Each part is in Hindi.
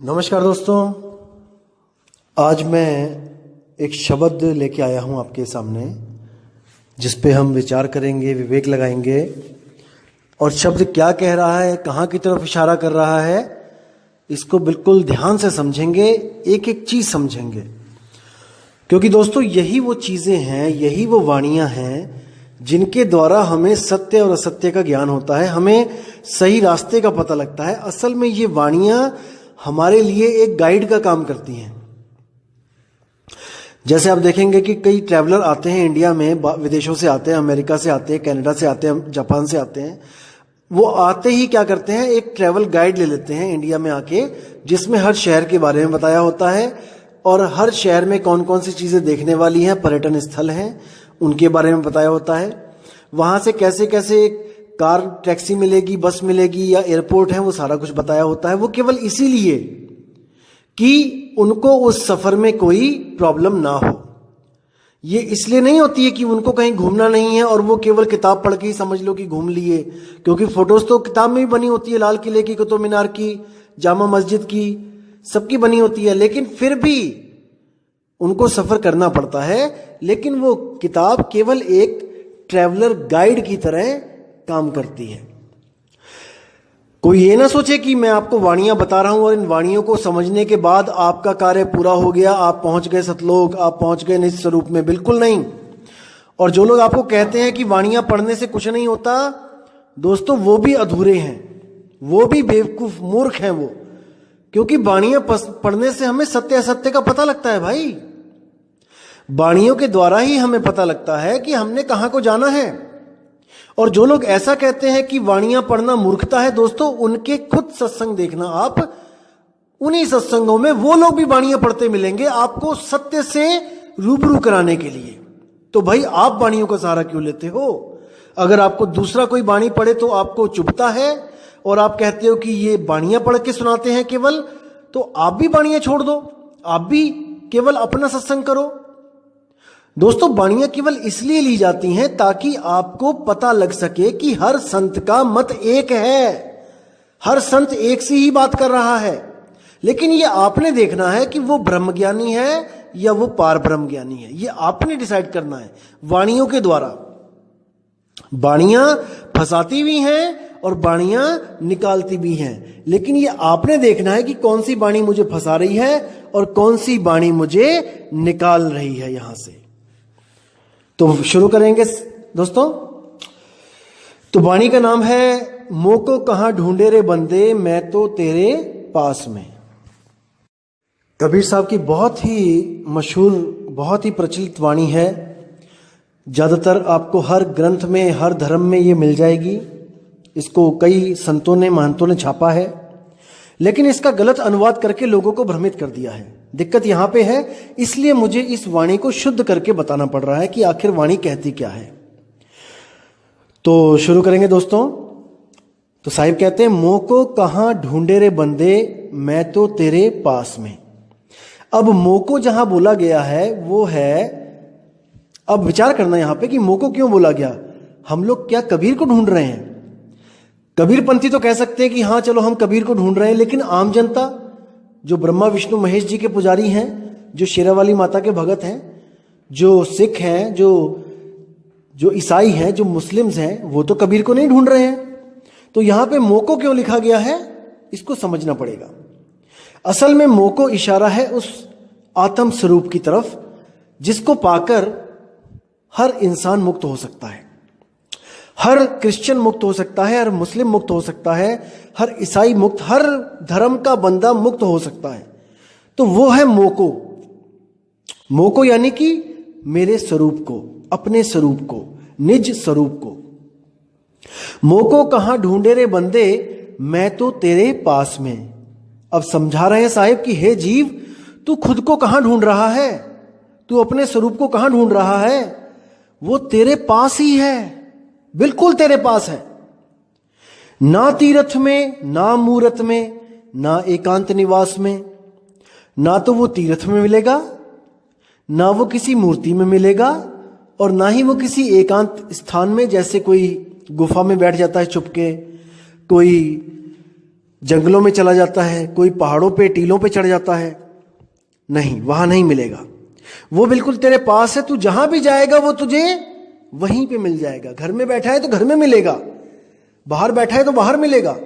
नमस्कार दोस्तों, आज मैं एक शब्द लेके आया हूं आपके सामने जिस पे हम विचार करेंगे, विवेक लगाएंगे। और शब्द क्या कह रहा है, कहाँ की तरफ इशारा कर रहा है, इसको बिल्कुल ध्यान से समझेंगे, एक एक चीज समझेंगे। क्योंकि दोस्तों यही वो चीजें हैं, यही वो वाणियां हैं जिनके द्वारा हमें सत्य और असत्य का ज्ञान होता है, हमें सही रास्ते का पता लगता है। असल में ये वाणियां हमारे लिए एक गाइड का काम करती हैं। जैसे आप देखेंगे कि कई ट्रैवलर आते हैं इंडिया में, विदेशों से आते हैं, अमेरिका से आते हैं, कनाडा से आते हैं, जापान से आते हैं। वो आते ही क्या करते हैं, एक ट्रैवल गाइड ले लेते हैं इंडिया में आके, जिसमें हर शहर के बारे में बताया होता है और हर शहर में कौन कौन सी चीजें देखने वाली हैं, पर्यटन स्थल हैं, उनके बारे में बताया होता है। वहां से कैसे कैसे कार टैक्सी मिलेगी, बस मिलेगी या एयरपोर्ट है, वो सारा कुछ बताया होता है। वो केवल इसीलिए कि उनको उस सफर में कोई प्रॉब्लम ना हो। ये इसलिए नहीं होती है कि उनको कहीं घूमना नहीं है और वो केवल किताब पढ़ के ही समझ लो कि घूम लिए, क्योंकि फोटोज तो किताब में भी बनी होती है, लाल किले की, कुतुब मीनार की, जामा मस्जिद की, सबकी बनी होती है, लेकिन फिर भी उनको सफर करना पड़ता है। लेकिन वो किताब केवल एक ट्रैवलर गाइड की तरह काम करती है। कोई ये ना सोचे कि मैं आपको वाणियां बता रहा हूं और इन वाणियों को समझने के बाद आपका कार्य पूरा हो गया, आप पहुंच गए सतलोक, आप पहुंच गए निज स्वरूप में। बिल्कुल नहीं। और जो लोग आपको कहते हैं कि वाणियां पढ़ने से कुछ नहीं होता, दोस्तों वो भी अधूरे हैं, वो भी बेवकूफ मूर्ख हैं वो। क्योंकि वाणियां पढ़ने से हमें सत्य असत्य का पता लगता है भाई। वाणियों के द्वारा ही हमें पता लगता है कि हमने कहां को जाना है। और जो लोग ऐसा कहते हैं कि वाणियां पढ़ना मूर्खता है, दोस्तों उनके खुद सत्संग देखना आप, उन्हीं सत्संगों में वो लोग भी वाणियां पढ़ते मिलेंगे आपको सत्य से रूबरू कराने के लिए। तो भाई आप वाणियों का सहारा क्यों लेते हो? अगर आपको दूसरा कोई वाणी पढ़े तो आपको चुभता है और आप कहते हो कि ये वाणियां पढ़ के सुनाते हैं केवल, तो आप भी वाणियां छोड़ दो, आप भी केवल अपना सत्संग करो। दोस्तों वाणियां केवल इसलिए ली जाती हैं ताकि आपको पता लग सके कि हर संत का मत एक है, हर संत एक सी ही बात कर रहा है। लेकिन ये आपने देखना है कि वो ब्रह्मज्ञानी है या वो पार ब्रह्म ज्ञानी है, ये आपने डिसाइड करना है वाणियों के द्वारा। वाणियां फंसाती भी हैं और वाणियां निकालती भी हैं, लेकिन ये आपने देखना है कि कौन सी वाणी मुझे फंसा रही है और कौन सी वाणी मुझे निकाल रही है यहां से। तो शुरू करेंगे दोस्तों। तो वाणी का नाम है मोको कहां ढूंढे रे बंदे, मैं तो तेरे पास में। कबीर साहब की बहुत ही मशहूर, बहुत ही प्रचलित वाणी है। ज्यादातर आपको हर ग्रंथ में, हर धर्म में ये मिल जाएगी। इसको कई संतों ने, महंतों ने छापा है, लेकिन इसका गलत अनुवाद करके लोगों को भ्रमित कर दिया है। दिक्कत यहां पे है, इसलिए मुझे इस वाणी को शुद्ध करके बताना पड़ रहा है कि आखिर वाणी कहती क्या है। तो शुरू करेंगे दोस्तों। तो साहिब कहते हैं, मोको कहां ढूंढे रे बंदे, मैं तो तेरे पास में। अब मोको जहां बोला गया है वो है, अब विचार करना यहां पे कि मोको क्यों बोला गया। हम लोग क्या कबीर को ढूंढ रहे हैं? कबीरपंथी तो कह सकते हैं कि हाँ चलो हम कबीर को ढूंढ रहे हैं, लेकिन आम जनता जो ब्रह्मा विष्णु महेश जी के पुजारी हैं, जो शेरावाली माता के भगत हैं, जो सिख हैं, जो ईसाई हैं, जो मुस्लिम्स हैं, वो तो कबीर को नहीं ढूंढ रहे हैं। तो यहां पे मोको क्यों लिखा गया है, इसको समझना पड़ेगा। असल में मोको इशारा है उस आत्म स्वरूप की तरफ जिसको पाकर हर इंसान मुक्त हो सकता है। हर क्रिश्चियन मुक्त हो सकता है, हर मुस्लिम मुक्त हो सकता है, हर ईसाई मुक्त, हर धर्म का बंदा मुक्त हो सकता है। तो वो है मोको। मोको यानी कि मेरे स्वरूप को, अपने स्वरूप को, निज स्वरूप को। मोको कहां ढूंढे रे बंदे, मैं तो तेरे पास में। अब समझा रहे हैं साहिब कि हे जीव, तू खुद को कहां ढूंढ रहा है, तू अपने स्वरूप को कहां ढूंढ रहा है? वो तेरे पास ही है, बिल्कुल तेरे पास है। ना तीर्थ में, ना मूरत में, ना एकांत निवास में। ना तो वो तीर्थ में मिलेगा, ना वो किसी मूर्ति में मिलेगा, और ना ही वो किसी एकांत स्थान में, जैसे कोई गुफा में बैठ जाता है चुपके, कोई जंगलों में चला जाता है, कोई पहाड़ों पे टीलों पे चढ़ जाता है, नहीं, वहां नहीं मिलेगा। वो बिल्कुल तेरे पास है, तू जहां भी जाएगा वो तुझे वहीं पे मिल जाएगा। घर में बैठा है तो घर में मिलेगा, बाहर बैठा है तो बाहर मिलेगा,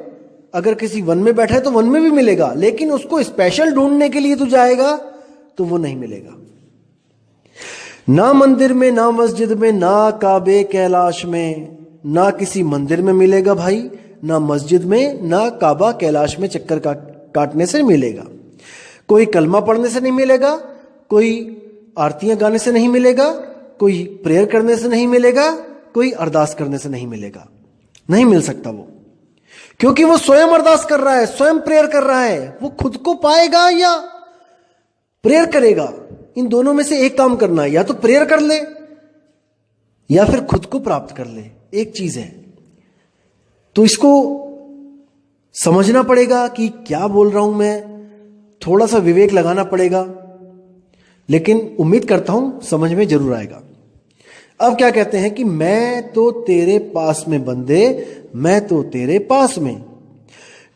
अगर किसी वन में बैठा है तो वन में भी मिलेगा, लेकिन उसको स्पेशल ढूंढने के लिए तू जाएगा तो वो नहीं मिलेगा। ना मंदिर में, ना मस्जिद में, ना काबे कैलाश में, ना किसी मंदिर में मिलेगा भाई, ना मस्जिद में, ना काबा कैलाश में चक्कर काटने से मिलेगा। कोई कलमा पढ़ने से नहीं मिलेगा, कोई आरतियां गाने से नहीं मिलेगा, कोई प्रेयर करने से नहीं मिलेगा, कोई अरदास करने से नहीं मिलेगा। नहीं मिल सकता वो, क्योंकि वो स्वयं अरदास कर रहा है, स्वयं प्रेयर कर रहा है। वो खुद को पाएगा या प्रेयर करेगा, इन दोनों में से एक काम करना है, या तो प्रेयर कर ले या फिर खुद को प्राप्त कर ले, एक चीज है। तो इसको समझना पड़ेगा कि क्या बोल रहा हूं मैं, थोड़ा सा विवेक लगाना पड़ेगा, लेकिन उम्मीद करता हूं समझ में जरूर आएगा। अब क्या कहते हैं कि मैं तो तेरे पास में बंदे, मैं तो तेरे पास में,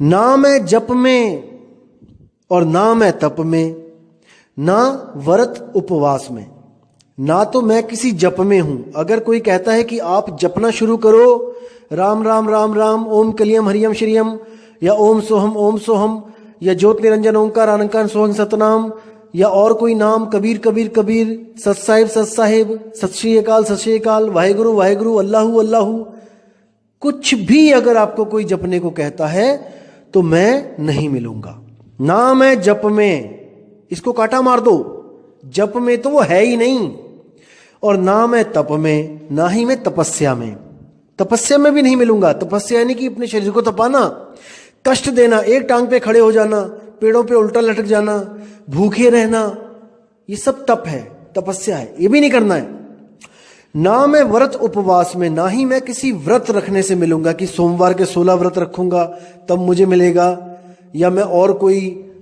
ना मैं जप में और ना मैं तप में, ना व्रत उपवास में, ना तो मैं किसी जप में हूं। अगर कोई कहता है कि आप जपना शुरू करो, राम राम राम राम, ओम कलियम हरियम श्रियम, या ओम सोहम, या ज्योत निरंजन ओंकार अनंकार सोहं सतनाम, या और कोई नाम, कबीर कबीर कबीर, सत साहिब, सत श्री अकाल, वाहेगुरु वाहेगुरु, अल्लाहू अल्लाहू, कुछ भी अगर आपको कोई जपने को कहता है तो मैं नहीं मिलूंगा। ना मैं जप में, इसको काटा मार दो, जप में तो वो है ही नहीं, और ना मैं तप में, ना ही मैं तपस्या में, तपस्या में भी नहीं मिलूंगा। तपस्या यानी कि अपने शरीर को तपाना, कष्ट देना, एक टांग पे खड़े हो जाना, पेड़ों पे उल्टा लटक जाना, भूखे रहना, ये सब तप है, तपस्या है, ये भी नहीं करना है। ना मैं व्रत उपवास में, ना ही मैं किसी व्रत रखने से मिलूंगा कि सोमवार के 16 व्रत रखूंगा तब मुझे मिलेगा, या मैं और कोई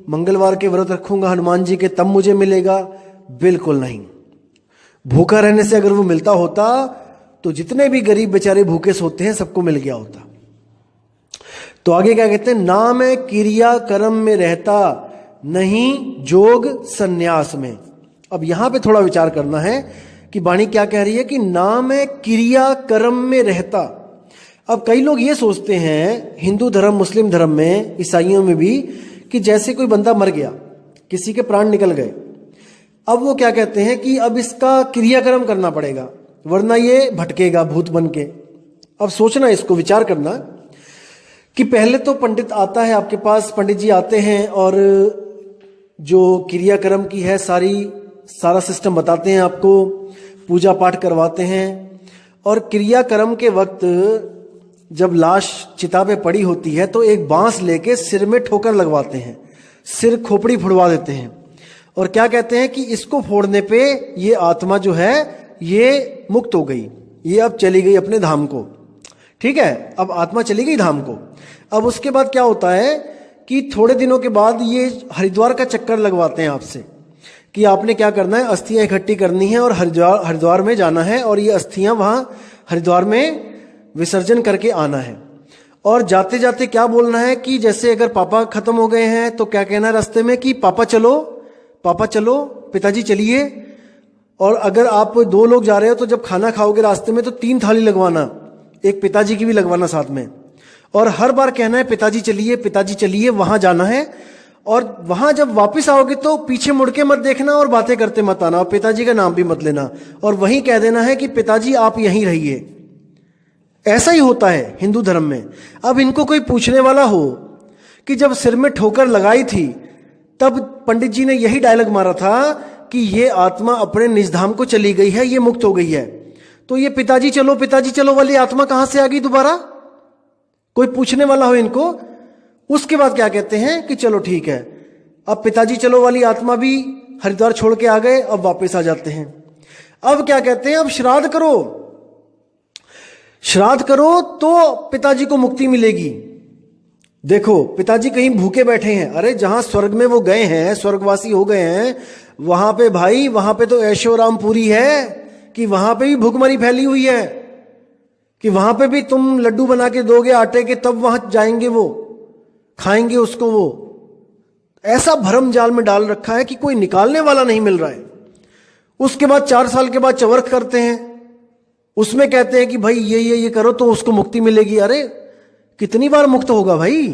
मंगलवार के व्रत रखूंगा हनुमान जी के तब मुझे मिलेगा, बिल्कुल नहीं। भूखा रहने से अगर वो मिलता होता तो जितने भी गरीब बेचारे भूखे सोते हैं सबको मिल गया होता। तो आगे क्या कहते हैं, ना मैं क्रिया कर्म में रहता, नहीं जोग सन्यास में। अब यहां पे थोड़ा विचार करना है कि वाणी क्या कह रही है कि ना मैं क्रिया कर्म में रहता। अब कई लोग ये सोचते हैं हिंदू धर्म, मुस्लिम धर्म में, ईसाइयों में भी, कि जैसे कोई बंदा मर गया, किसी के प्राण निकल गए, अब वो क्या कहते हैं कि अब इसका क्रियाकर्म करना पड़ेगा वरना ये भटकेगा भूत बन के। अब सोचना, इसको विचार करना कि पहले तो पंडित आता है आपके पास, पंडित जी आते हैं और जो क्रियाकर्म की है सारा सिस्टम बताते हैं आपको, पूजा पाठ करवाते हैं, और क्रियाकर्म के वक्त जब लाश चिता पे पड़ी होती है तो एक बांस लेके सिर में ठोकर लगवाते हैं, सिर खोपड़ी फुड़वा देते हैं, और क्या कहते हैं कि इसको फोड़ने पे ये आत्मा जो है ये मुक्त हो गई, ये अब चली गई अपने धाम को। ठीक है, अब आत्मा चली गई धाम को। अब उसके बाद क्या होता है कि थोड़े दिनों के बाद ये हरिद्वार का चक्कर लगवाते हैं आपसे कि आपने क्या करना है, अस्थियां इकट्ठी करनी है और हरिद्वार में जाना है, और ये अस्थियां वहां हरिद्वार में विसर्जन करके आना है। और जाते जाते क्या बोलना है कि जैसे अगर पापा खत्म हो गए हैं तो क्या कहना है रास्ते में कि पापा चलो, पिताजी चलिए। और अगर आप 2 लोग जा रहे हो तो जब खाना खाओगे रास्ते में तो 3 थाली लगवाना, एक पिताजी की भी लगवाना साथ में, और हर बार कहना है पिताजी चलिए, वहां जाना है। और वहां जब वापस आओगे तो पीछे मुड़ के मत देखना और बातें करते मत आना, और पिताजी का नाम भी मत लेना, और वहीं कह देना है कि पिताजी आप यहीं रहिए। ऐसा ही होता है हिंदू धर्म में। अब इनको कोई पूछने वाला हो कि जब सिर में ठोकर लगाई थी तब पंडित जी ने यही डायलॉग मारा था कि ये आत्मा अपने निज धाम को चली गई है, ये मुक्त हो गई है, तो ये पिताजी चलो वाली आत्मा कहां से आ गई दोबारा? कोई पूछने वाला हो इनको। उसके बाद क्या कहते हैं कि चलो ठीक है, अब पिताजी चलो वाली आत्मा भी हरिद्वार छोड़ के आ गए, अब वापस आ जाते हैं। अब क्या कहते हैं, अब श्राद्ध करो तो पिताजी को मुक्ति मिलेगी। देखो पिताजी कहीं भूखे बैठे हैं, अरे जहां स्वर्ग में वो गए हैं, स्वर्गवासी हो गए हैं, वहां पे भाई, वहां पे तो ऐशोराम पूरी है कि वहां पे भी भूखमरी फैली हुई है, कि वहां पे भी तुम लड्डू बना के दोगे आटे के तब वहां जाएंगे वो। खाएंगे उसको। वो ऐसा भरम जाल में डाल रखा है कि कोई निकालने वाला नहीं मिल रहा है। उसके बाद 4 साल के बाद चवर्क करते हैं, उसमें कहते हैं कि भाई ये करो तो उसको मुक्ति मिलेगी। अरे कितनी बार मुक्त होगा भाई?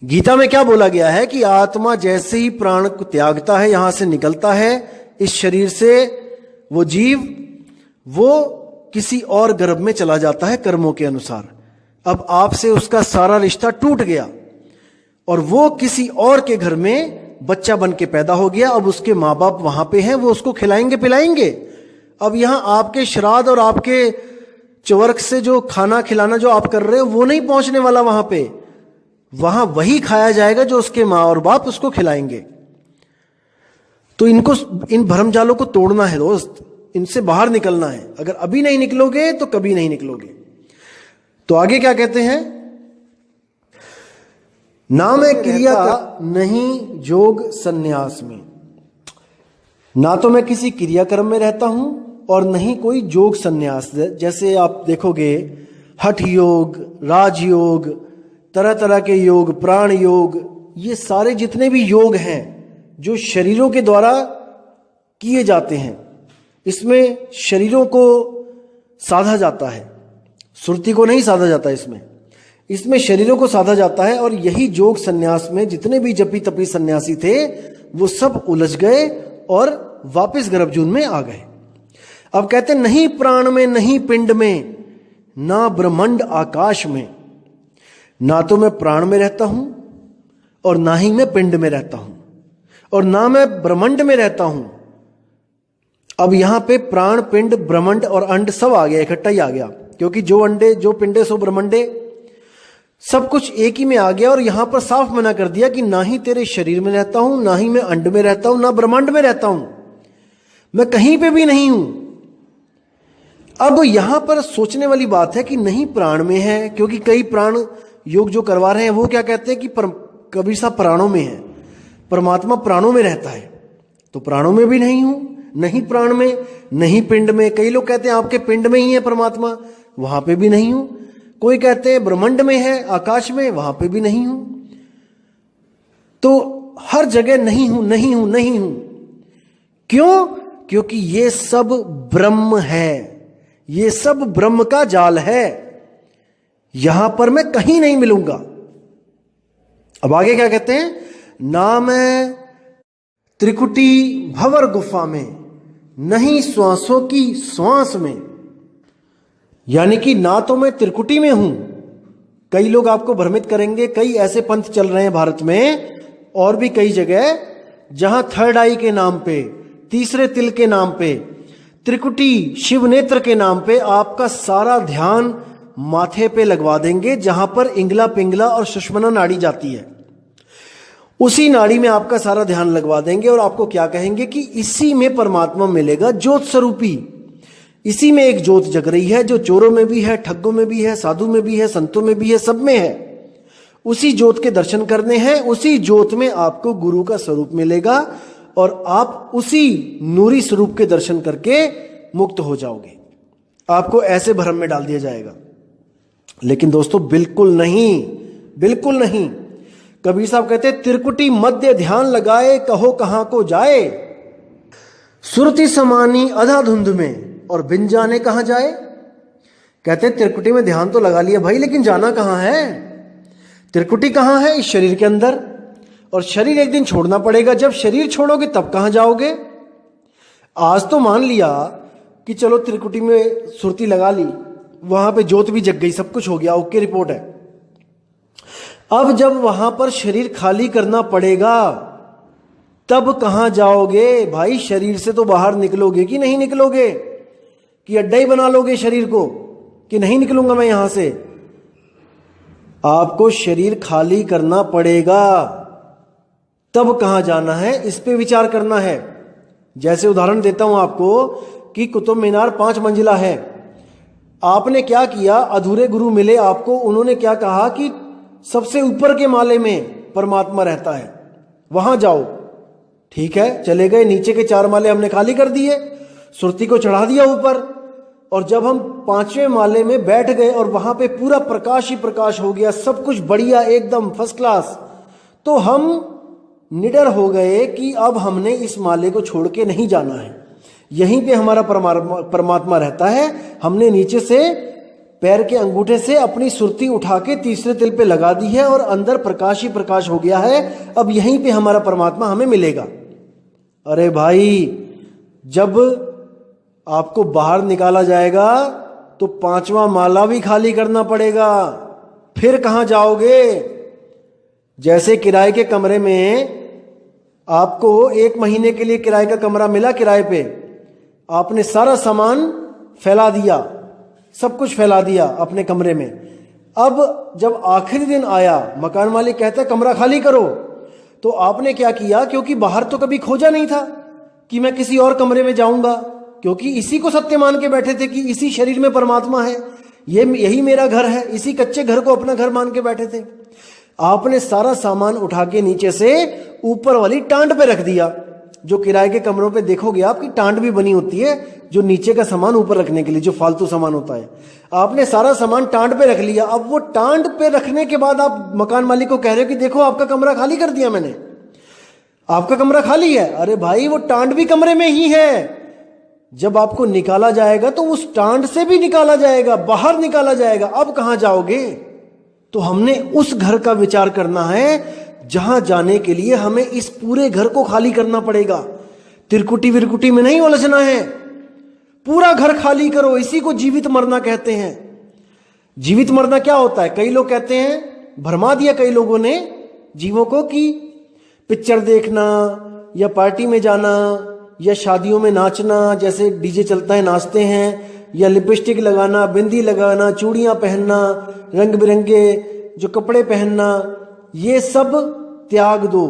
गीता में क्या बोला गया है कि आत्मा जैसे ही प्राण को त्यागता है, यहां से निकलता है इस शरीर से, वो जीव वो किसी और गर्भ में चला जाता है कर्मों के अनुसार। अब आपसे उसका सारा रिश्ता टूट गया और वो किसी और के घर में बच्चा बन के पैदा हो गया। अब उसके माँ बाप वहां पे हैं, वो उसको खिलाएंगे पिलाएंगे। अब यहां आपके श्राद्ध और आपके चवर्क से जो खाना खिलाना जो आप कर रहे हो वो नहीं पहुंचने वाला वहां पे। वहां वही खाया जाएगा जो उसके माँ और बाप उसको खिलाएंगे। तो इन भरमजालों को तोड़ना है दोस्त, इनसे बाहर निकलना है। अगर अभी नहीं निकलोगे तो कभी नहीं निकलोगे। तो आगे क्या कहते हैं? ना मैं क्रिया का नहीं जोग संन्यास में। ना तो मैं किसी क्रियाक्रम में रहता हूं और नहीं कोई जोग संन्यास। जैसे आप देखोगे हठ योग, राजयोग, तरह तरह के योग, प्राण योग, ये सारे जितने भी योग हैं जो शरीरों के द्वारा किए जाते हैं, इसमें शरीरों को साधा जाता है, सुरति को नहीं साधा जाता। इसमें शरीरों को साधा जाता है। और यही जोग संन्यास में जितने भी जपी तपी सन्यासी थे वो सब उलझ गए और वापस गर्भजून में आ गए। अब कहते हैं नहीं प्राण में, नहीं पिंड में, ना ब्रह्मांड आकाश में। ना तो मैं प्राण में रहता हूं और ना ही मैं पिंड में रहता हूं और ना मैं ब्रह्मांड में रहता हूं। अब यहां पे प्राण, पिंड, ब्रह्मांड और अंड सब आ गया, इकट्ठा ही आ गया, क्योंकि जो अंडे जो पिंडे सो ब्रह्मांडे, सब कुछ एक ही में आ गया। और यहां पर साफ मना कर दिया कि ना ही तेरे शरीर में रहता हूं, ना ही मैं अंड में रहता हूं, ना ब्रह्मांड में रहता हूं, मैं कहीं पे भी नहीं हूं। अब यहां पर सोचने वाली बात है कि नहीं प्राण में है, क्योंकि कई प्राण योग जो करवा रहे हैं वो क्या कहते हैं कि कबीर साहब प्राणों में है, परमात्मा प्राणों में रहता है। तो प्राणों में भी नहीं हूं, नहीं प्राण में, नहीं पिंड में। कई लोग कहते हैं आपके पिंड में ही है परमात्मा, वहां पे भी नहीं हूं। कोई कहते हैं ब्रह्मांड में है, आकाश में, वहां पे भी नहीं हूं। तो हर जगह नहीं हूं, नहीं हूं, नहीं हूं। क्यों? क्योंकि ये सब ब्रह्म है, ये सब ब्रह्म का जाल है, यहां पर मैं कहीं नहीं मिलूंगा। अब आगे क्या कहते हैं? ना मैं त्रिकुटी भंवर गुफा में, नहीं श्वासों की श्वास में। यानी कि ना तो मैं त्रिकुटी में हूं। कई लोग आपको भ्रमित करेंगे, कई ऐसे पंथ चल रहे हैं भारत में और भी कई जगह, जहां थर्ड आई के नाम पे, तीसरे तिल के नाम पे, त्रिकुटी शिव नेत्र के नाम पे आपका सारा ध्यान माथे पे लगवा देंगे, जहां पर इंगला पिंगला और सुषुम्ना नाड़ी जाती है, उसी नाड़ी में आपका सारा ध्यान लगवा देंगे। और आपको क्या कहेंगे कि इसी में परमात्मा मिलेगा, ज्योत स्वरूपी। इसी में एक ज्योत जग रही है जो चोरों में भी है, ठग्गों में भी है, साधु में भी है, संतों में भी है, सब में है। उसी ज्योत के दर्शन करने हैं, उसी ज्योत में आपको गुरु का स्वरूप मिलेगा और आप उसी नूरी स्वरूप के दर्शन करके मुक्त हो जाओगे। आपको ऐसे भ्रम में डाल दिया जाएगा। लेकिन दोस्तों बिल्कुल नहीं, बिल्कुल नहीं। कबीर साहब कहते त्रिकुटी मध्य ध्यान लगाए, कहो कहां को जाए, सुरति समानी अधा धुंध में, और बिन जाने कहां जाए। कहते त्रिकुटी में ध्यान तो लगा लिया भाई, लेकिन जाना कहां है? त्रिकुटी कहां है? इस शरीर के अंदर, और शरीर एक दिन छोड़ना पड़ेगा। जब शरीर छोड़ोगे तब कहां जाओगे? आज तो मान लिया कि चलो त्रिकुटी में सुरती लगा ली, वहां पे ज्योत भी जग गई, सब कुछ हो गया, ओके रिपोर्ट है। अब जब वहां पर शरीर खाली करना पड़ेगा तब कहां जाओगे भाई? शरीर से तो बाहर निकलोगे कि नहीं निकलोगे? कि अड्डा ही बना लोगे शरीर को कि नहीं निकलूंगा मैं यहां से? आपको शरीर खाली करना पड़ेगा, तब कहां जाना है इस पे विचार करना है। जैसे उदाहरण देता हूं आपको कि कुतुब मीनार 5 मंजिला है। आपने क्या किया? अधूरे गुरु मिले आपको, उन्होंने क्या कहा कि सबसे ऊपर के माले में परमात्मा रहता है, वहां जाओ। ठीक है, चले गए, नीचे के 4 माले हमने खाली कर दिए, सुरती को चढ़ा दिया ऊपर। और जब हम 5वें माले में बैठ गए और वहां पे पूरा प्रकाश ही प्रकाश हो गया, सब कुछ बढ़िया एकदम फर्स्ट क्लास, तो हम निडर हो गए कि अब हमने इस माले को छोड़ के नहीं जाना है, यहीं पे हमारा परमात्मा रहता है। हमने नीचे से पैर के अंगूठे से अपनी सुरती उठा के तीसरे तिल पे लगा दी है और अंदर प्रकाश ही प्रकाश हो गया है, अब यहीं पे हमारा परमात्मा हमें मिलेगा। अरे भाई, जब आपको बाहर निकाला जाएगा तो 5वां माला भी खाली करना पड़ेगा, फिर कहां जाओगे? जैसे किराए के कमरे में आपको 1 महीने के लिए किराए का कमरा मिला किराए पे, आपने सारा सामान फैला दिया, सब कुछ फैला दिया अपने कमरे में। अब जब आखिरी दिन आया, मकान मालिक कहता है कमरा खाली करो, तो आपने क्या किया? क्योंकि बाहर तो कभी खोजा नहीं था कि मैं किसी और कमरे में जाऊंगा, क्योंकि इसी को सत्य मान के बैठे थे कि इसी शरीर में परमात्मा है, यही मेरा घर है, इसी कच्चे घर को अपना घर मान के बैठे थे। आपने सारा सामान उठा के नीचे से ऊपर वाली टांड पे रख दिया। जो किराए के कमरों पे देखोगे आपकी टांड भी बनी होती है, जो नीचे का सामान ऊपर रखने के लिए, जो फालतू सामान होता है। आपने सारा सामान टांड पे रख लिया। अब वो टांड पे रखने के बाद आप मकान मालिक को कह रहे हो कि देखो आपका कमरा खाली कर दिया मैंने, आपका कमरा खाली है। अरे भाई, वो टांड भी कमरे में ही है। जब आपको निकाला जाएगा तो उस टांड से भी निकाला जाएगा, बाहर निकाला जाएगा। अब कहां जाओगे? तो हमने उस घर का विचार करना है जहां जाने के लिए हमें इस पूरे घर को खाली करना पड़ेगा। तिरकुटी विरकुटी में नहीं उलझना है, पूरा घर खाली करो। इसी को जीवित मरना कहते हैं। जीवित मरना क्या होता है? कई लोग कहते हैं, भरमा दिया कई लोगों ने जीवों को कि पिक्चर देखना या पार्टी में जाना या शादियों में नाचना, जैसे डीजे चलता है नाचते हैं, या लिपस्टिक लगाना, बिंदी लगाना, चूड़ियां पहनना, रंग बिरंगे जो कपड़े पहनना, ये सब त्याग दो।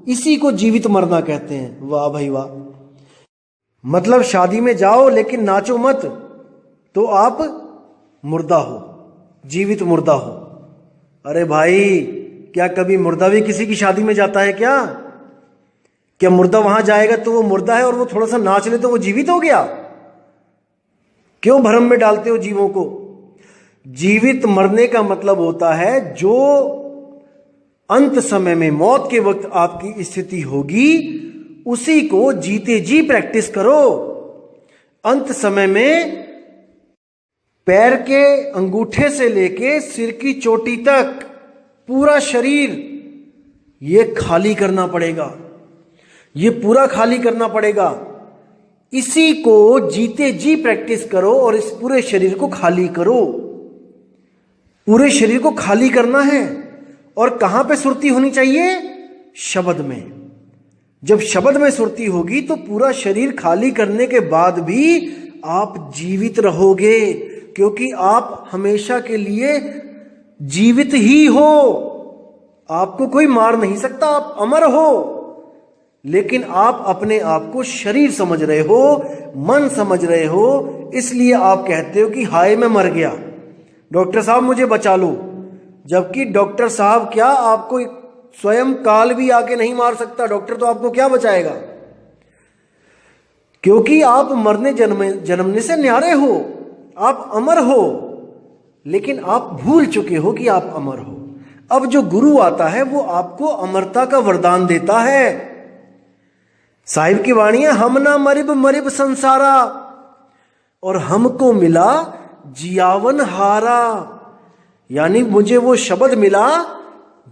इसी को जीवित मरना कहते हैं। वाह भाई वाह। मतलब शादी में जाओ लेकिन नाचो मत, तो आप मुर्दा हो, जीवित मुर्दा हो। अरे भाई, क्या कभी मुर्दा भी किसी की शादी में जाता है क्या? क्या मुर्दा वहां जाएगा तो वो मुर्दा है और वो थोड़ा सा नाच ले तो वो जीवित हो गया? क्यों भ्रम में डालते हो जीवों को? जीवित मरने का मतलब होता है जो अंत समय में, मौत के वक्त आपकी स्थिति होगी, उसी को जीते जी प्रैक्टिस करो। अंत समय में पैर के अंगूठे से लेके सिर की चोटी तक पूरा शरीर ये खाली करना पड़ेगा, ये पूरा खाली करना पड़ेगा। इसी को जीते जी प्रैक्टिस करो और इस पूरे शरीर को खाली करो। पूरे शरीर को खाली करना है। और कहां पे सुरती होनी चाहिए? शब्द में। जब शब्द में सुरती होगी तो पूरा शरीर खाली करने के बाद भी आप जीवित रहोगे, क्योंकि आप हमेशा के लिए जीवित ही हो। आपको कोई मार नहीं सकता, आप अमर हो। लेकिन आप अपने आप को शरीर समझ रहे हो, मन समझ रहे हो, इसलिए आप कहते हो कि हाय मैं मर गया, डॉक्टर साहब मुझे बचा लो। जबकि डॉक्टर साहब क्या, आपको स्वयं काल भी आके नहीं मार सकता। डॉक्टर तो आपको क्या बचाएगा? क्योंकि आप मरने जन्मने से न्यारे हो, आप अमर हो, लेकिन आप भूल चुके हो कि आप अमर हो। अब जो गुरु आता है वो आपको अमरता का वरदान देता है। साहिब की वाणी है, हम ना मरिब मरिब संसारा, और हमको मिला जियावन हारा। यानी मुझे वो शब्द मिला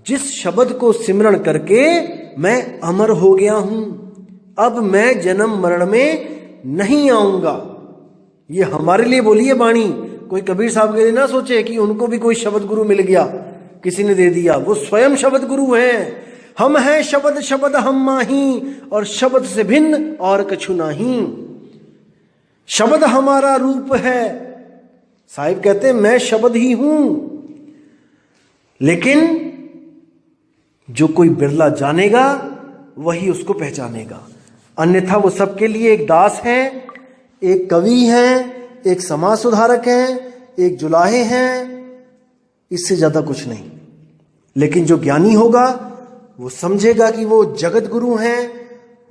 जिस शब्द को सिमरण करके मैं अमर हो गया हूं। अब मैं जन्म मरण में नहीं आऊंगा। ये हमारे लिए बोली है वाणी, कोई कबीर साहब के लिए ना सोचे कि उनको भी कोई शब्द गुरु मिल गया, किसी ने दे दिया। वो स्वयं शब्द गुरु हैं। हम हैं शब्द शब्द हम माही, और शब्द से भिन्न और कछु नहीं। शब्द हमारा रूप है। साहिब कहते हैं मैं शब्द ही हूं। लेकिन जो कोई बिरला जानेगा वही उसको पहचानेगा, अन्यथा वो सबके लिए एक दास है, एक कवि हैं, एक समाज सुधारक हैं, एक जुलाहे हैं, इससे ज्यादा कुछ नहीं। लेकिन जो ज्ञानी होगा वो समझेगा कि वो जगत गुरु हैं,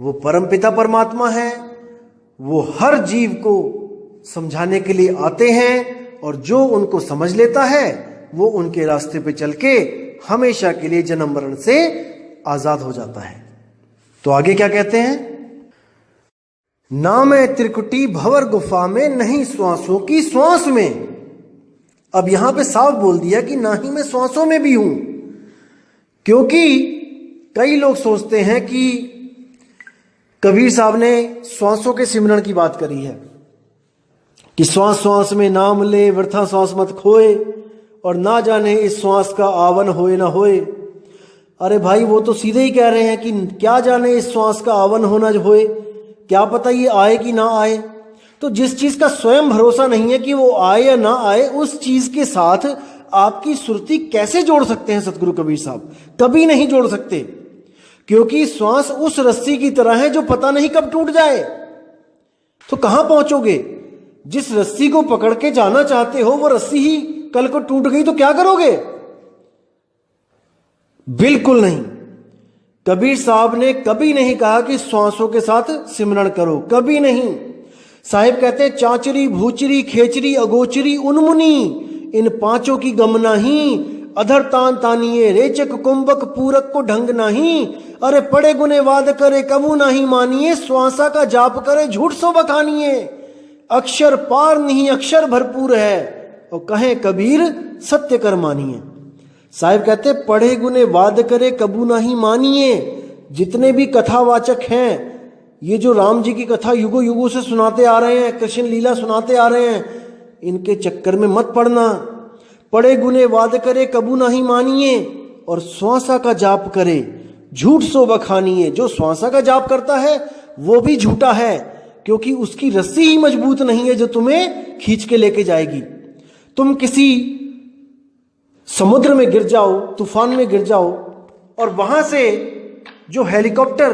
वो परमपिता परमात्मा है, वो हर जीव को समझाने के लिए आते हैं, और जो उनको समझ लेता है वो उनके रास्ते पे चल के हमेशा के लिए जन्म मरण से आजाद हो जाता है। तो आगे क्या कहते हैं, ना मैं त्रिकुटी भंवर गुफा में, नहीं श्वासों की श्वास में। अब यहां पे साफ बोल दिया कि ना ही मैं श्वासों में भी हूं, क्योंकि कई लोग सोचते हैं कि कबीर साहब ने श्वासों के सिमरण की बात करी है कि श्वास श्वास में नाम ले, वृथा श्वास मत खोए, और ना जाने इस श्वास का आवन होए ना होए। अरे भाई, वो तो सीधे ही कह रहे हैं कि क्या जाने इस श्वास का आवन होना होए, क्या पता ये आए कि ना आए। तो जिस चीज का स्वयं भरोसा नहीं है कि वो आए या ना आए, उस चीज के साथ आपकी सुरती कैसे जोड़ सकते हैं सतगुरु कबीर साहब? कभी नहीं जोड़ सकते, क्योंकि श्वास उस रस्सी की तरह है जो पता नहीं कब टूट जाए। तो कहां पहुंचोगे? जिस रस्सी को पकड़ के जाना चाहते हो वो रस्सी ही कल को टूट गई तो क्या करोगे? बिल्कुल नहीं। कबीर साहब ने कभी नहीं कहा कि श्वासों के साथ सिमरण करो, कभी नहीं। साहिब कहते हैं, चाचरी भूचरी खेचरी अगोचरी उन्मुनी, इन पांचों की गम नहीं, अधर तान तानिए, रेचक कुंभक पूरक को ढंग नहीं। अरे पड़े गुने वाद करे कबू नहीं मानिए, श्वासा का जाप करे झूठ सो बखानिए। अक्षर पार नहीं अक्षर भरपूर है, और कहें कबीर सत्य कर मानिए। साहिब कहते, पढ़े गुने वाद करे कबू नहीं मानिए। जितने भी कथावाचक हैं, ये जो राम जी की कथा युगों युगों से सुनाते आ रहे हैं, कृष्ण लीला सुनाते आ रहे हैं, इनके चक्कर में मत पड़ना। पढ़े गुने वाद करे कबू नहीं मानिए, और श्वासा का जाप करे झूठ सो बखानिए। जो श्वासा का जाप करता है वो भी झूठा है, क्योंकि उसकी रस्सी ही मजबूत नहीं है जो तुम्हें खींच के लेके जाएगी। तुम किसी समुद्र में गिर जाओ, तूफान में गिर जाओ, और वहां से जो हेलीकॉप्टर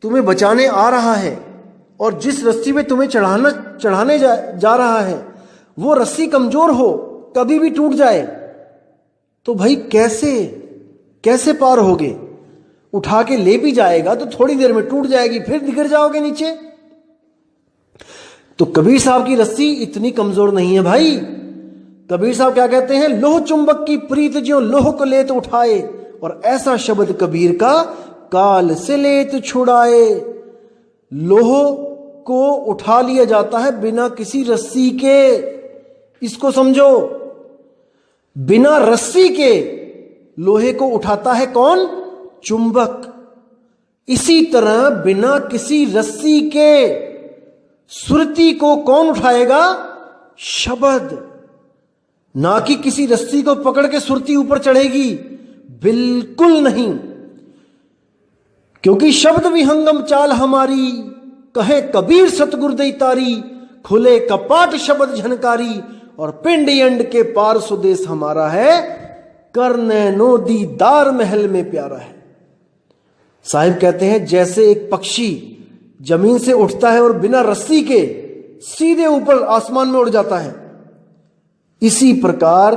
तुम्हें बचाने आ रहा है और जिस रस्सी पे तुम्हें चढ़ाने जा रहा है, वो रस्सी कमजोर हो, कभी भी टूट जाए, तो भाई कैसे पार होगे? उठा के ले भी जाएगा तो थोड़ी देर में टूट जाएगी, फिर गिर जाओगे नीचे। तो कबीर साहब की रस्सी इतनी कमजोर नहीं है भाई। कबीर साहब क्या कहते हैं, लोह चुंबक की प्रीत ज्यों लोह को लेत उठाए, और ऐसा शब्द कबीर का काल से लेत छुड़ाए। लोह को उठा लिया जाता है बिना किसी रस्सी के, इसको समझो। बिना रस्सी के लोहे को उठाता है कौन? चुंबक। इसी तरह बिना किसी रस्सी के सुरती को कौन उठाएगा? शब्द। ना कि किसी रस्सी को पकड़ के सुरती ऊपर चढ़ेगी, बिल्कुल नहीं। क्योंकि शब्द विहंगम चाल हमारी, कहे कबीर सतगुरुदेव तारी, खुले कपाट शब्द झनकारी, और पिंड अंड के पार सुदेश हमारा है, करने नो दीदार महल में प्यारा है। साहिब कहते हैं, जैसे एक पक्षी जमीन से उठता है और बिना रस्सी के सीधे ऊपर आसमान में उड़ जाता है, इसी प्रकार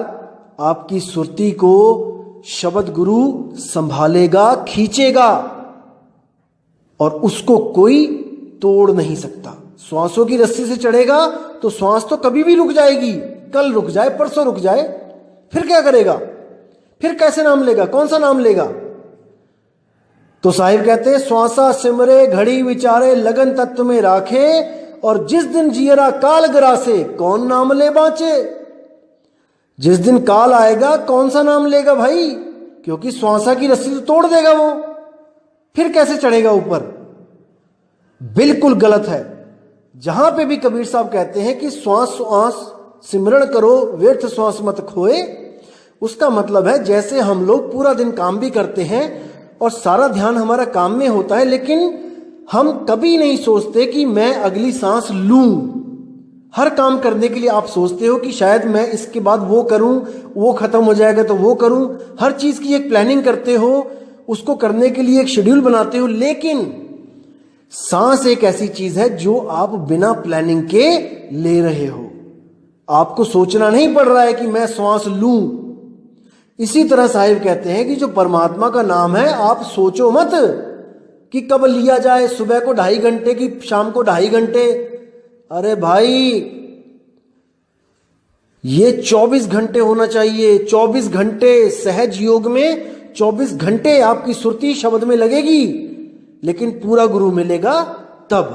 आपकी सुरती को शब्द गुरु संभालेगा, खींचेगा, और उसको कोई तोड़ नहीं सकता। श्वासों की रस्सी से चढ़ेगा तो श्वास तो कभी भी रुक जाएगी, कल रुक जाए, परसों रुक जाए, फिर क्या करेगा? फिर कैसे नाम लेगा? कौन सा नाम लेगा? तो साहिब कहते हैं, श्वासा सिमरे घड़ी विचारे, लगन तत्व में राखे, और जिस दिन जियरा काल ग्रासे, कौन नाम ले बाँचे। जिस दिन काल आएगा कौन सा नाम लेगा भाई? क्योंकि श्वासा की रस्सी तो तोड़ देगा वो, फिर कैसे चढ़ेगा ऊपर? बिल्कुल गलत है। जहां पे भी कबीर साहब कहते हैं कि श्वास श्वास सिमरण करो, व्यर्थ श्वास मत खोए, उसका मतलब है जैसे हम लोग पूरा दिन काम भी करते हैं और सारा ध्यान हमारा काम में होता है, लेकिन हम कभी नहीं सोचते कि मैं अगली सांस लूं। हर काम करने के लिए आप सोचते हो कि शायद मैं इसके बाद वो करूं, वो खत्म हो जाएगा तो वो करूं। हर चीज की एक प्लानिंग करते हो, उसको करने के लिए एक शेड्यूल बनाते हो, लेकिन सांस एक ऐसी चीज है जो आप बिना प्लानिंग के ले रहे हो। आपको सोचना नहीं पड़ रहा है कि मैं श्वास लूं। इसी तरह साहिब कहते हैं कि जो परमात्मा का नाम है, आप सोचो मत कि कब लिया जाए, सुबह को 2.5 घंटे की, शाम को 2.5 घंटे, अरे भाई ये 24 घंटे होना चाहिए, 24 घंटे सहज योग में 24 घंटे आपकी सुरती शब्द में लगेगी, लेकिन पूरा गुरु मिलेगा तब।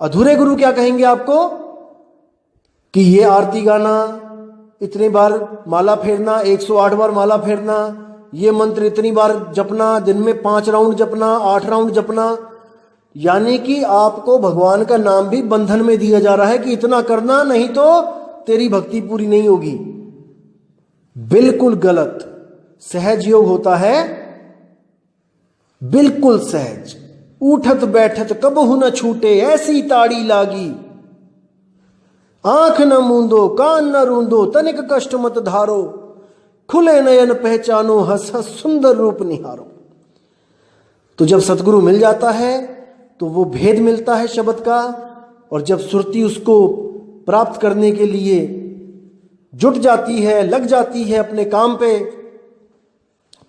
अधूरे गुरु क्या कहेंगे आपको कि ये आरती गाना, इतनी बार माला फेरना, 108 बार माला फेरना, ये मंत्र इतनी बार जपना, दिन में 5 राउंड जपना, 8 राउंड जपना, यानी कि आपको भगवान का नाम भी बंधन में दिया जा रहा है कि इतना करना, नहीं तो तेरी भक्ति पूरी नहीं होगी। बिल्कुल गलत। सहज योग होता है बिल्कुल सहज। उठत बैठत कबहु न छूटे, ऐसी ताड़ी लागी, आंख न मूंदो कान न रूंदो, तनिक कष्ट मत धारो, खुले नयन पहचानो, हंस हंस सुंदर रूप निहारो। तो जब सतगुरु मिल जाता है तो वो भेद मिलता है शब्द का, और जब सुरती उसको प्राप्त करने के लिए जुट जाती है, लग जाती है अपने काम पे,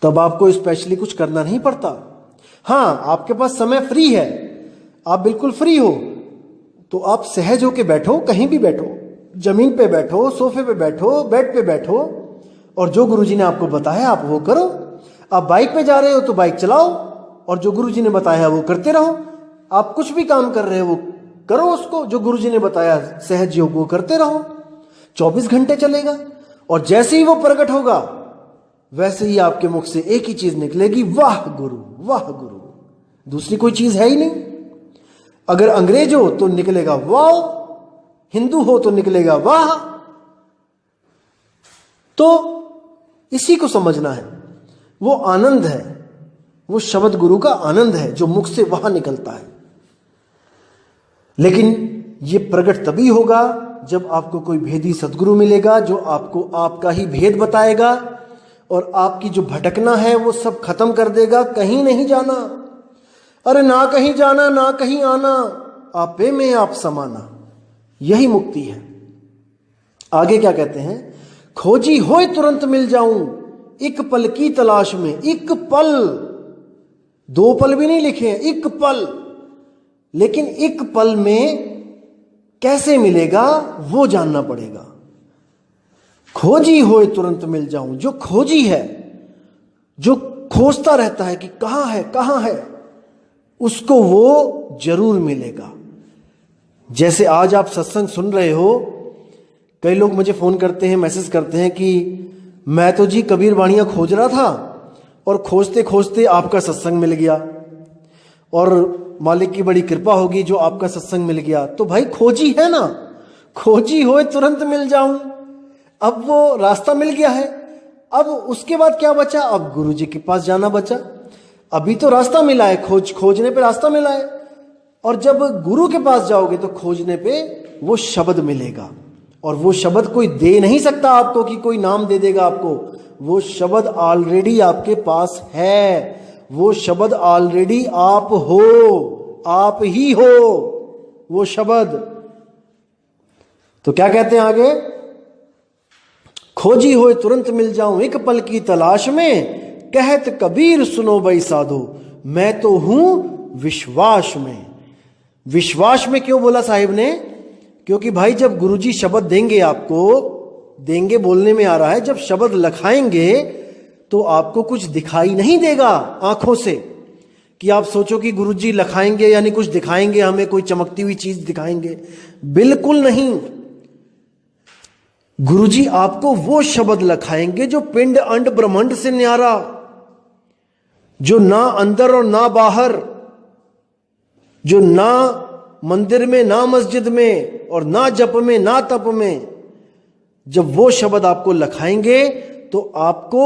तब आपको स्पेशली कुछ करना नहीं पड़ता। हाँ, आपके पास समय फ्री है, आप बिल्कुल फ्री हो, तो आप सहज होके बैठो, कहीं भी बैठो, जमीन पे बैठो, सोफे पे बैठो, बेड पे बैठो, और जो गुरुजी ने आपको बताया आप वो करो। आप बाइक पे जा रहे हो तो बाइक चलाओ, और जो गुरुजी ने बताया वो करते रहो। आप कुछ भी काम कर रहे हो वो करो, उसको जो गुरुजी ने बताया सहज योग वो करते रहो। 24 घंटे चलेगा, और जैसे ही वो प्रकट होगा वैसे ही आपके मुख से एक ही चीज निकलेगी, वाह गुरु, वाह गुरु। दूसरी कोई चीज है ही नहीं। अगर अंग्रेज हो तो निकलेगा वाह, हिंदू हो तो निकलेगा वाह। तो इसी को समझना है, वो आनंद है, वो शब्द गुरु का आनंद है जो मुख से वहां निकलता है। लेकिन ये प्रकट तभी होगा जब आपको कोई भेदी सदगुरु मिलेगा जो आपको आपका ही भेद बताएगा, और आपकी जो भटकना है वो सब खत्म कर देगा। कहीं नहीं जाना, अरे ना कहीं जाना ना कहीं आना, आपे में आप समाना, यही मुक्ति है। आगे क्या कहते हैं, खोजी होए तुरंत मिल जाऊं, एक पल की तलाश में। एक पल, 2 पल भी नहीं लिखे हैं, एक पल। लेकिन एक पल में कैसे मिलेगा वो जानना पड़ेगा। खोजी होए तुरंत मिल जाऊं, जो खोजी है, जो खोजता रहता है कि कहां है कहां है, उसको वो जरूर मिलेगा। जैसे आज आप सत्संग सुन रहे हो, कई लोग मुझे फोन करते हैं, मैसेज करते हैं कि मैं तो जी कबीर वाणियां खोज रहा था, और खोजते खोजते आपका सत्संग मिल गया, और मालिक की बड़ी कृपा होगी जो आपका सत्संग मिल गया। तो भाई खोजी है ना, खोजी होए तुरंत मिल जाऊं। अब वो रास्ता मिल गया है, अब उसके बाद क्या बचा, अब गुरु जी के पास जाना बचा। अभी तो रास्ता मिला है, खोजने पे रास्ता मिला है, और जब गुरु के पास जाओगे तो खोजने पे वो शब्द मिलेगा। और वो शब्द कोई दे नहीं सकता आपको कि कोई नाम दे देगा आपको, वो शब्द ऑलरेडी आपके पास है, वो शब्द ऑलरेडी आप हो, आप ही हो वो शब्द। तो क्या कहते हैं आगे, खोजी होए तुरंत मिल जाऊं, एक पल की तलाश में, कहत कबीर सुनो भाई साधो, मैं तो हूं विश्वास में। विश्वास में क्यों बोला साहिब ने, क्योंकि भाई जब गुरुजी शब्द देंगे आपको, देंगे बोलने में आ रहा है, जब शब्द लखाएंगे तो आपको कुछ दिखाई नहीं देगा आंखों से, कि आप सोचो कि गुरुजी लखाएंगे यानी कुछ दिखाएंगे हमें, कोई चमकती हुई चीज दिखाएंगे, बिल्कुल नहीं। गुरुजी आपको वो शब्द लखाएंगे जो पिंड अंड ब्रह्मांड से न्यारा, जो ना अंदर और ना बाहर, जो ना मंदिर में ना मस्जिद में और ना जप में ना तप में। जब वो शब्द आपको लखाएंगे तो आपको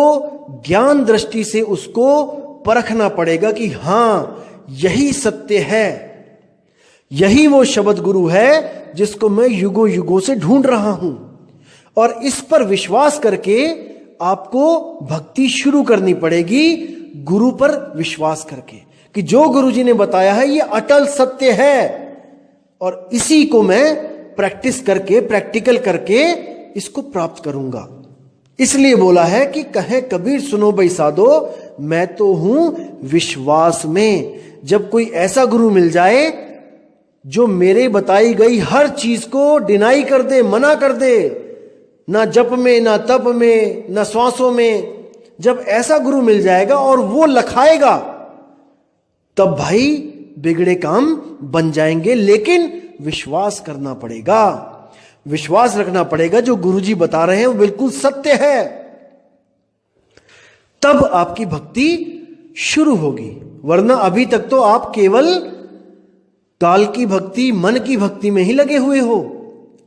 ज्ञान दृष्टि से उसको परखना पड़ेगा कि हां यही सत्य है, यही वो शब्द गुरु है जिसको मैं युगों युगों से ढूंढ रहा हूं। और इस पर विश्वास करके आपको भक्ति शुरू करनी पड़ेगी, गुरु पर विश्वास करके कि जो गुरुजी ने बताया है ये अटल सत्य है, और इसी को मैं प्रैक्टिस करके, प्रैक्टिकल करके इसको प्राप्त करूंगा। इसलिए बोला है कि कहे कबीर सुनो भाई साधो, मैं तो हूं विश्वास में। जब कोई ऐसा गुरु मिल जाए जो मेरे बताई गई हर चीज को डिनाई कर दे, मना कर दे, ना जप में, ना तप में, ना श्वासों में, जब ऐसा गुरु मिल जाएगा और वो लखाएगा, तब भाई बिगड़े काम बन जाएंगे। लेकिन विश्वास करना पड़ेगा, विश्वास रखना पड़ेगा, जो गुरुजी बता रहे हैं वो बिल्कुल सत्य है, तब आपकी भक्ति शुरू होगी। वरना अभी तक तो आप केवल काल की भक्ति, मन की भक्ति में ही लगे हुए हो।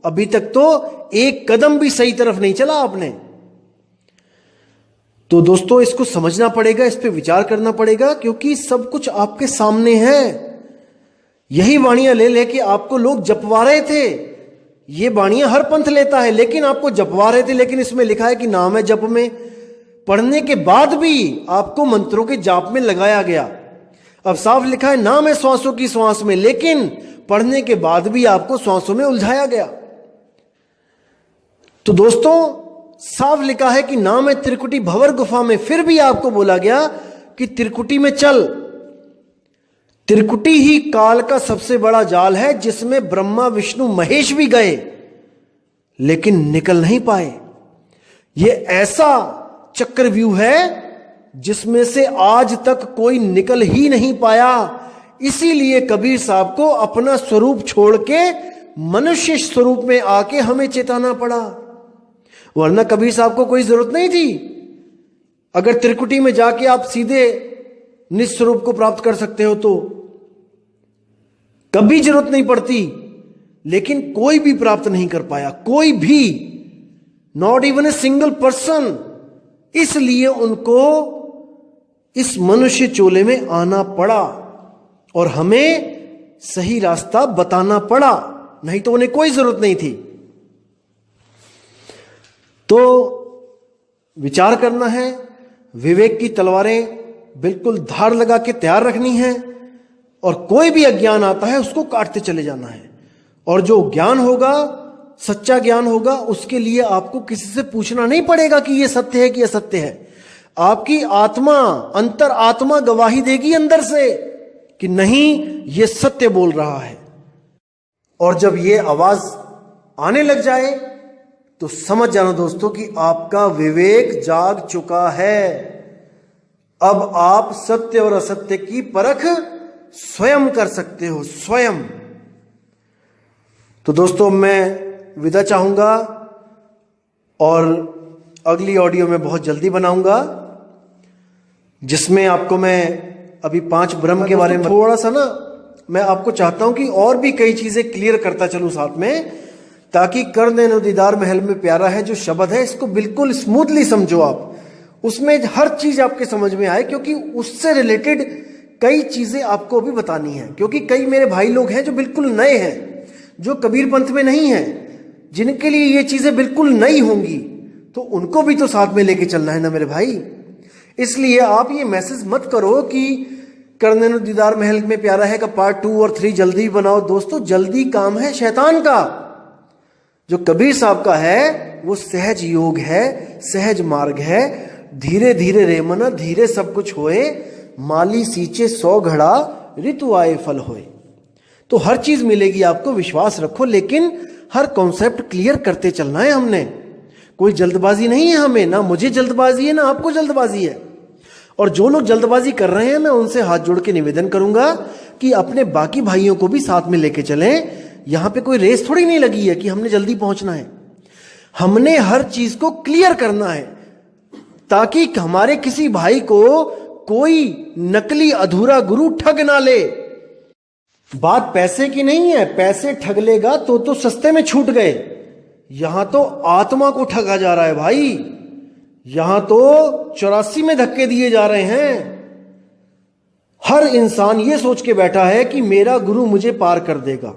अभी तक तो एक कदम भी सही तरफ नहीं चला आपने। तो दोस्तों, इसको समझना पड़ेगा, इस पे विचार करना पड़ेगा, क्योंकि सब कुछ आपके सामने है। यही वाणियां ले लेके आपको लोग जपवा रहे थे। ये वाणियां हर पंथ लेता है, लेकिन आपको जपवा रहे थे। लेकिन इसमें लिखा है कि नाम है जप में, पढ़ने के बाद भी आपको मंत्रों के जाप में लगाया गया। अब साफ लिखा है नाम है श्वासों की श्वास में, लेकिन पढ़ने के बाद भी आपको श्वासों में उलझाया गया। तो दोस्तों, साफ लिखा है कि नाम है त्रिकुटी भंवर गुफा में, फिर भी आपको बोला गया कि त्रिकुटी में चल। त्रिकुटी ही काल का सबसे बड़ा जाल है, जिसमें ब्रह्मा विष्णु महेश भी गए, लेकिन निकल नहीं पाए। यह ऐसा चक्रव्यूह है जिसमें से आज तक कोई निकल ही नहीं पाया। इसीलिए कबीर साहब को अपना स्वरूप छोड़ के मनुष्य स्वरूप में आके हमें चेताना पड़ा, वरना कबीर साहब को कोई जरूरत नहीं थी। अगर त्रिकुटी में जाके आप सीधे निस्वरूप को प्राप्त कर सकते हो तो कभी जरूरत नहीं पड़ती, लेकिन कोई भी प्राप्त नहीं कर पाया, कोई भी, not even a single person. इसलिए उनको इस मनुष्य चोले में आना पड़ा और हमें सही रास्ता बताना पड़ा, नहीं तो उन्हें कोई जरूरत नहीं थी। तो विचार करना है, विवेक की तलवारें बिल्कुल धार लगा के तैयार रखनी है, और कोई भी अज्ञान आता है उसको काटते चले जाना है। और जो ज्ञान होगा, सच्चा ज्ञान होगा, उसके लिए आपको किसी से पूछना नहीं पड़ेगा कि यह सत्य है कि असत्य है। आपकी आत्मा, अंतर आत्मा गवाही देगी अंदर से कि नहीं, यह सत्य बोल रहा है। और जब यह आवाज आने लग जाए तो समझ जाना दोस्तों कि आपका विवेक जाग चुका है। अब आप सत्य और असत्य की परख स्वयं कर सकते हो, स्वयं। तो दोस्तों, मैं विदा चाहूंगा और अगली ऑडियो में बहुत जल्दी बनाऊंगा, जिसमें आपको मैं अभी 5 ब्रह्म के बारे में थोड़ा सा ना, मैं आपको चाहता हूं कि और भी कई चीजें क्लियर करता चलूं साथ में, ताकि कर देनो दीदार महल में प्यारा है जो शब्द है, इसको बिल्कुल स्मूथली समझो आप, उसमें हर चीज आपके समझ में आए, क्योंकि उससे रिलेटेड कई चीजें आपको भी बतानी है। क्योंकि कई मेरे भाई लोग हैं जो बिल्कुल नए हैं, जो कबीर पंथ में नहीं है, जिनके लिए ये चीजें बिल्कुल नई होंगी, तो उनको भी तो साथ में लेके चलना है ना मेरे भाई। इसलिए आप ये मैसेज मत करो कि करने नो दीदार महल में प्यारा है का पार्ट 2 और 3 जल्दी बनाओ। दोस्तों, जल्दी काम है शैतान का। जो कबीर साहब का है वो सहज योग है, सहज मार्ग है। धीरे धीरे रे मना, धीरे सब कुछ होए, माली सींचे 100 घड़ा, ऋतु आए फल होए। तो हर चीज मिलेगी आपको, विश्वास रखो, लेकिन हर कॉन्सेप्ट क्लियर करते चलना है हमने। कोई जल्दबाजी नहीं है हमें, ना मुझे जल्दबाजी है, ना आपको जल्दबाजी है। और जो लोग जल्दबाजी कर रहे हैं, मैं उनसे हाथ जोड़ के निवेदन करूंगा कि अपने बाकी भाइयों को भी साथ में लेके चलें। यहां पे कोई रेस थोड़ी नहीं लगी है कि हमने जल्दी पहुंचना है। हमने हर चीज को क्लियर करना है, ताकि हमारे किसी भाई को कोई नकली अधूरा गुरु ठग ना ले। बात पैसे की नहीं है, पैसे ठग लेगा तो सस्ते में छूट गए। यहां तो आत्मा को ठगा जा रहा है भाई, यहां तो 84 में धक्के दिए जा रहे हैं। हर इंसान ये सोच के बैठा है कि मेरा गुरु मुझे पार कर देगा,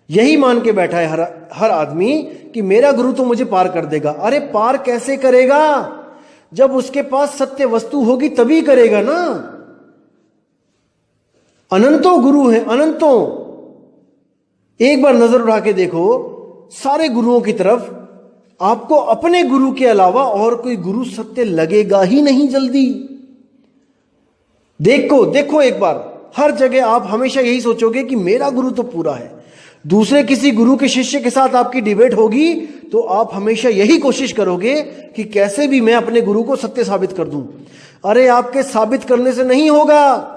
यही मान के बैठा है हर आदमी कि मेरा गुरु तो मुझे पार कर देगा। अरे पार कैसे करेगा? जब उसके पास सत्य वस्तु होगी तभी करेगा ना। अनंतों गुरु हैं, अनंतों। एक बार नजर उठा के देखो सारे गुरुओं की तरफ, आपको अपने गुरु के अलावा और कोई गुरु सत्य लगेगा ही नहीं जल्दी। देखो एक बार, हर जगह आप हमेशा यही सोचोगे कि मेरा गुरु तो पूरा है। दूसरे किसी गुरु के शिष्य के साथ आपकी डिबेट होगी तो आप हमेशा यही कोशिश करोगे कि कैसे भी मैं अपने गुरु को सत्य साबित कर दूं। अरे आपके साबित करने से नहीं होगा,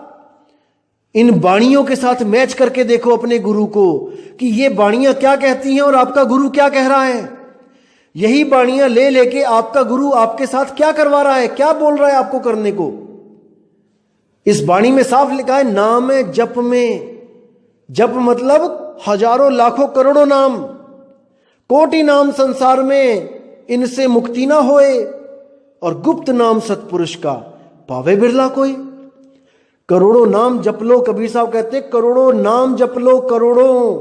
इन बाणियों के साथ मैच करके देखो अपने गुरु को कि ये बाणियां क्या कहती हैं और आपका गुरु क्या कह रहा है। यही बाणियां ले लेके आपका गुरु आपके साथ क्या करवा रहा है, क्या बोल रहा है आपको करने को। इस बाणी में साफ लिखा है नाम है जप में। जप मतलब हजारों लाखों करोड़ों नाम, कोटि नाम संसार में इनसे मुक्ति ना होए, और गुप्त नाम सतपुरुष का पावे बिरला कोई। करोड़ों नाम जप लो, कबीर साहब कहते करोड़ों नाम जप लो करोड़ों,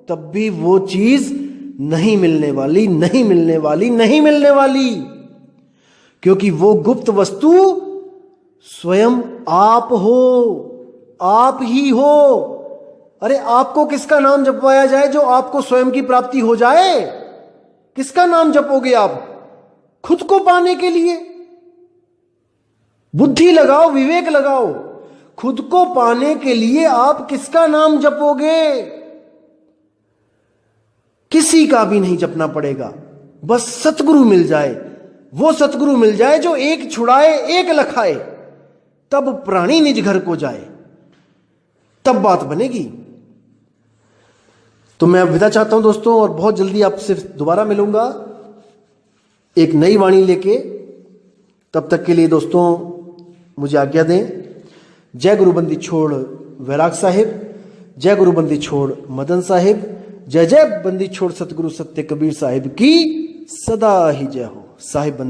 तब भी वो चीज नहीं मिलने वाली, नहीं मिलने वाली, नहीं मिलने वाली, क्योंकि वो गुप्त वस्तु स्वयं आप हो, आप ही हो। अरे आपको किसका नाम जपवाया जाए जो आपको स्वयं की प्राप्ति हो जाए? किसका नाम जपोगे आप? खुद को पाने के लिए? बुद्धि लगाओ, विवेक लगाओ। खुद को पाने के लिए आप किसका नाम जपोगे? किसी का भी नहीं जपना पड़ेगा, बस सतगुरु मिल जाए। वो सतगुरु मिल जाए जो एक छुड़ाए एक लखाए, तब प्राणी निज घर को जाए, तब बात बनेगी। तो मैं विदा चाहता हूं दोस्तों, और बहुत जल्दी आपसे दोबारा मिलूंगा एक नई वाणी लेके। तब तक के लिए दोस्तों मुझे आज्ञा दें। जय गुरु बंदी छोड़ वैराग साहिब, जय गुरु बंदी छोड़ मदन साहिब, जय जय बंदी छोड़ सतगुरु सत्य कबीर साहिब की सदा ही जय हो। साहिब बंदी